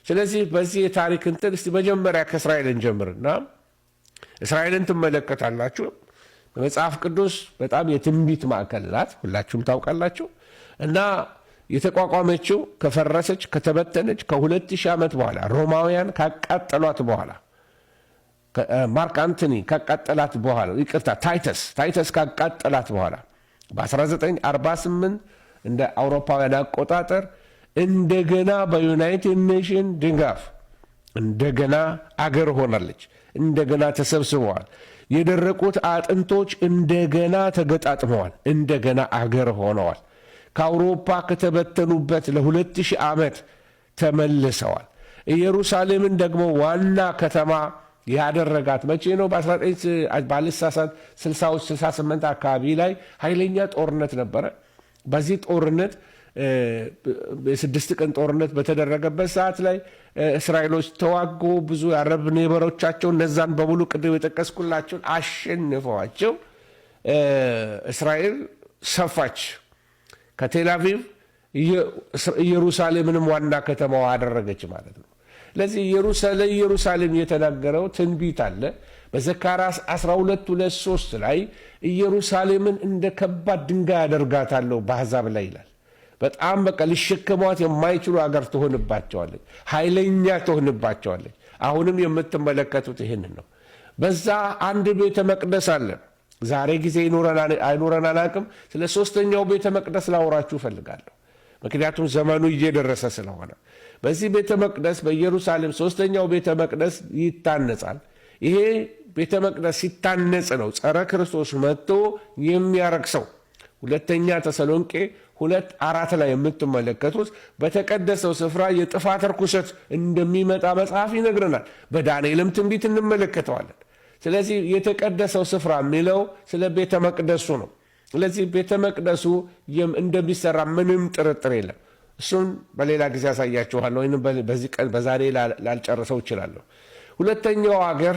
ስለዚህ በዚህ የታሪክ እንትን እስቲ መጀመሪያ ከእስራኤል እንጀምርና እስራኤልን ትመለከታላችሁ። በመጽሐፍ ቅዱስ በጣም የትንቢት ማዕከል ናት፣ ሁላችሁም ታውቃላችሁ። እና የተቋቋመችው ከፈረሰች ከተበተነች ከ2000 ዓመት በኋላ ሮማውያን ካቃጠሏት በኋላ ማርክ አንቶኒ ካቃጠላት በኋላ ይቅርታ ታይተስ ካቃጠላት በኋላ በ1948 እንደ አውሮፓውያን አቆጣጠር እንደገና በዩናይትድ ኔሽን ድጋፍ እንደገና አገር ሆናለች። እንደገና ተሰብስበዋል። የደረቁት አጥንቶች እንደገና ተገጣጥመዋል። እንደገና አገር ሆነዋል። ከአውሮፓ ከተበተኑበት ለ2000 ዓመት ተመልሰዋል። ኢየሩሳሌምን ደግሞ ዋና ከተማ ያደረጋት መቼ ነው? ባልሳሳት 68 አካባቢ ላይ ኃይለኛ ጦርነት ነበረ። በዚህ ጦርነት የ6 ቀን ጦርነት በተደረገበት ሰዓት ላይ እስራኤሎች ተዋጉ። ብዙ የአረብ ኔበሮቻቸው እነዛን በሙሉ ቅድም የጠቀስኩላቸውን አሸንፈዋቸው እስራኤል ሰፋች። ከቴልአቪቭ ኢየሩሳሌምንም ዋና ከተማዋ አደረገች ማለት ነው። ለዚህ ኢየሩሳሌም የተናገረው ትንቢት አለ። በዘካርያስ 12:2-3 ላይ ኢየሩሳሌምን እንደ ከባድ ድንጋይ አደርጋታለሁ በአሕዛብ ላይ ይላል። በጣም በቃ ሊሸከሟት የማይችሉ አገር ትሆንባቸዋለች፣ ኃይለኛ ትሆንባቸዋለች። አሁንም የምትመለከቱት ይህንን ነው። በዛ አንድ ቤተ መቅደስ አለ። ዛሬ ጊዜ አይኖረን አላቅም። ስለ ሶስተኛው ቤተ መቅደስ ላወራችሁ እፈልጋለሁ፣ ምክንያቱም ዘመኑ እየደረሰ ስለሆነ። በዚህ ቤተ መቅደስ በኢየሩሳሌም ሶስተኛው ቤተ መቅደስ ይታነጻል። ይሄ ቤተ መቅደስ ሲታነጽ ነው ጸረ ክርስቶስ መጥቶ የሚያረክሰው። ሁለተኛ ተሰሎንቄ 2:4 ላይ የምትመለከቱት በተቀደሰው ስፍራ የጥፋት ርኩሰት እንደሚመጣ መጽሐፍ ይነግረናል። በዳንኤልም ትንቢት እንመለከተዋለን። ስለዚህ የተቀደሰው ስፍራ የሚለው ስለ ቤተ መቅደሱ ነው። ስለዚህ ቤተ መቅደሱ እንደሚሰራ ምንም ጥርጥር የለም። እሱን በሌላ ጊዜ ያሳያችኋለሁ፣ ወይም በዚህ ቀን በዛሬ ላልጨርሰው እችላለሁ። ሁለተኛው ሀገር